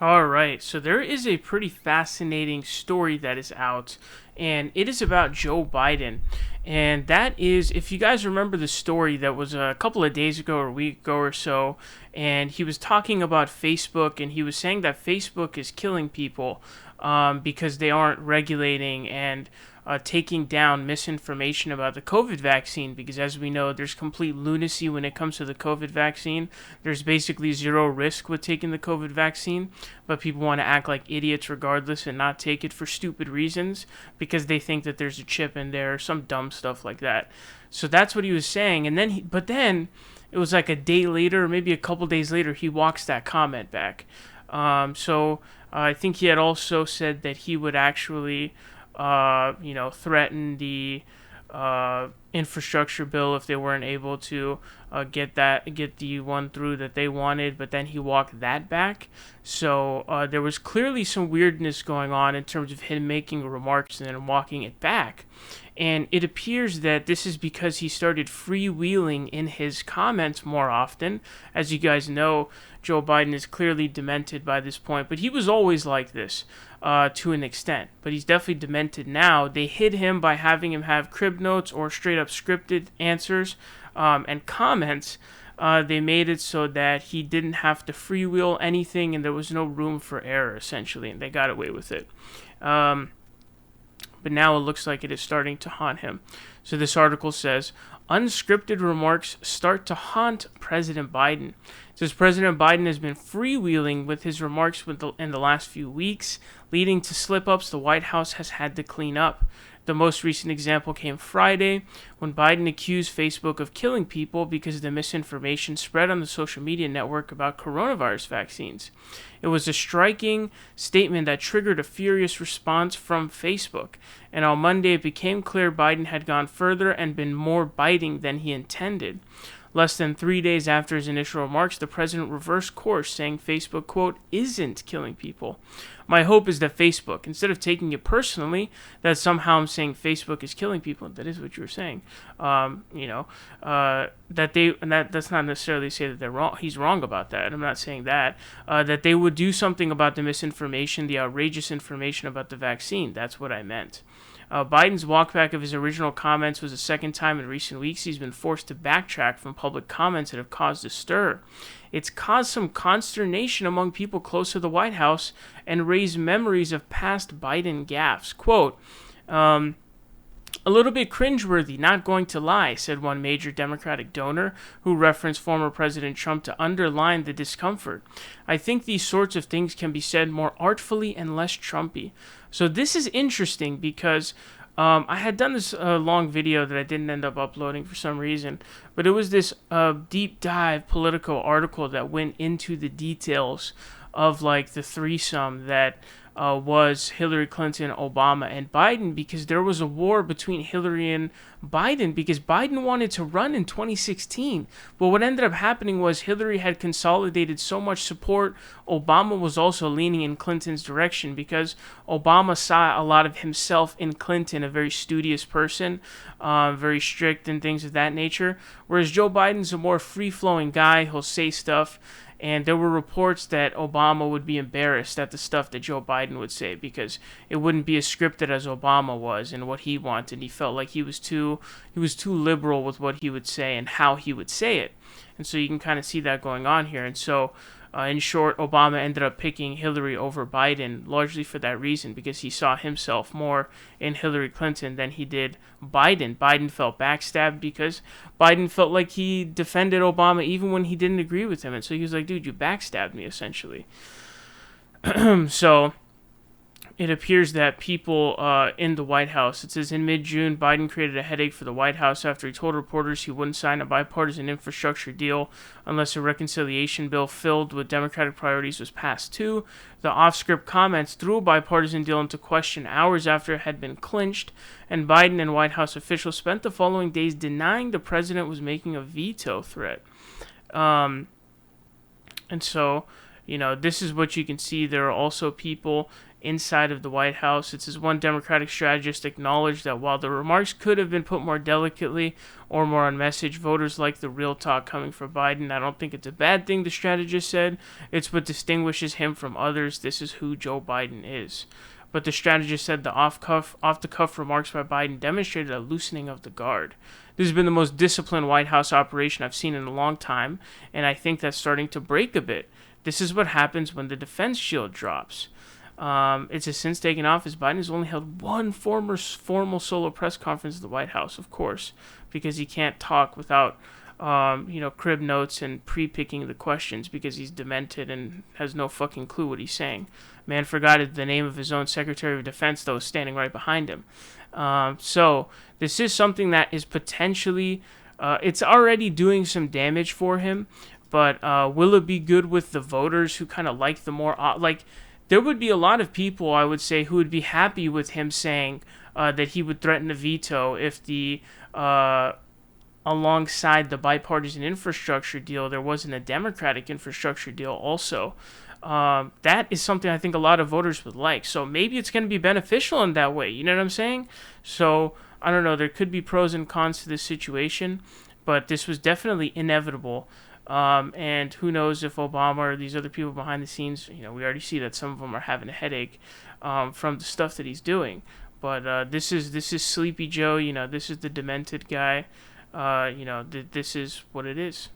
All right, so there is a pretty fascinating story that is out, and it is about Joe Biden. And that is, if you guys remember the story that was a couple of days ago or a week ago or so, and he was talking about Facebook, and he was saying that Facebook is killing people because they aren't regulating and taking down misinformation about the COVID vaccine, because as we know, there's complete lunacy when it comes to the COVID vaccine. There's basically zero risk with taking the COVID vaccine, but people want to act like idiots regardless and not take it for stupid reasons because they think that there's a chip in there or some dumb stuff like that. So that's what he was saying. And then, but then it was like a day later, or maybe a couple days later, he walks that comment back. So I think he had also said that he would actually threaten the infrastructure bill if they weren't able to get the one through that they wanted. But then he walked that back. So there was clearly some weirdness going on in terms of him making remarks and then walking it back. And it appears that this is because he started freewheeling in his comments more often. As you guys know, Joe Biden is clearly demented by this point, but he was always like this to an extent. But he's definitely demented now. They hid him by having him have crib notes or straight up scripted answers and comments. They made it so that he didn't have to freewheel anything and there was no room for error, essentially, and they got away with it. But now it looks like it is starting to haunt him. So this article says, unscripted remarks start to haunt President Biden. It says President Biden has been freewheeling with his remarks in the last few weeks, leading to slip-ups the White House has had to clean up. The most recent example came Friday when Biden accused Facebook of killing people because of the misinformation spread on the social media network about coronavirus vaccines. It was a striking statement that triggered a furious response from Facebook, and on Monday it became clear Biden had gone further and been more biting than he intended. Less than 3 days after his initial remarks, the president reversed course, saying Facebook, quote, isn't killing people. My hope is that Facebook, instead of taking it personally, that somehow I'm saying Facebook is killing people. That is what you were saying. That's not necessarily to say that they're wrong. He's wrong about that. I'm not saying that. That they would do something about the misinformation, the outrageous information about the vaccine. That's what I meant. Biden's walkback of his original comments was the second time in recent weeks he's been forced to backtrack from public comments that have caused a stir. It's caused some consternation among people close to the White House and raised memories of past Biden gaffes. Quote, a little bit cringeworthy, not going to lie, said one major Democratic donor who referenced former President Trump to underline the discomfort. I think these sorts of things can be said more artfully and less Trumpy. So this is interesting because I had done this long video that I didn't end up uploading for some reason, but it was this deep dive Politico article that went into the details of like the threesome that was Hillary Clinton, Obama, and Biden, because there was a war between Hillary and Biden because Biden wanted to run in 2016. But what ended up happening was Hillary had consolidated so much support. Obama was also leaning in Clinton's direction because Obama saw a lot of himself in Clinton, a very studious person, very strict and things of that nature. Whereas Joe Biden's a more free-flowing guy. He'll say stuff. And there were reports that Obama would be embarrassed at the stuff that Joe Biden would say because it wouldn't be as scripted as Obama was and what he wanted. He felt like he was too liberal with what he would say and how he would say it. And so you can kind of see that going on here. And so in short, Obama ended up picking Hillary over Biden largely for that reason because he saw himself more in Hillary Clinton than he did Biden. Biden felt backstabbed because Biden felt like he defended Obama even when he didn't agree with him. And so he was like, dude, you backstabbed me, essentially. So it appears that people in the White House, it says in mid-June, Biden created a headache for the White House after he told reporters he wouldn't sign a bipartisan infrastructure deal unless a reconciliation bill filled with Democratic priorities was passed too. The off-script comments threw a bipartisan deal into question hours after it had been clinched, and Biden and White House officials spent the following days denying the president was making a veto threat. And so This is what you can see. There are also people inside of the White House. It says one Democratic strategist acknowledged that while the remarks could have been put more delicately or more on message, voters like the real talk coming from Biden. I don't think it's a bad thing, the strategist said. It's what distinguishes him from others. This is who Joe Biden is. But the strategist said the off-the-cuff remarks by Biden demonstrated a loosening of the guard. This has been the most disciplined White House operation I've seen in a long time, and I think that's starting to break a bit. This is what happens when the defense shield drops. It says since taking office, Biden has only held one formal solo press conference at the White House, of course, because he can't talk without crib notes and pre-picking the questions because he's demented and has no fucking clue what he's saying. Man forgot the name of his own Secretary of Defense, though, standing right behind him. So this is something that is potentially, it's already doing some damage for him, but will it be good with the voters who kind of like the more, there would be a lot of people, I would say, who would be happy with him saying that he would threaten a veto if alongside the bipartisan infrastructure deal, there wasn't a Democratic infrastructure deal also. That is something I think a lot of voters would like. So maybe it's going to be beneficial in that way. You know what I'm saying? So I don't know. There could be pros and cons to this situation, but this was definitely inevitable. And who knows if Obama or these other people behind the scenes, we already see that some of them are having a headache from the stuff that he's doing. But this is Sleepy Joe. This is the demented guy. This is what it is.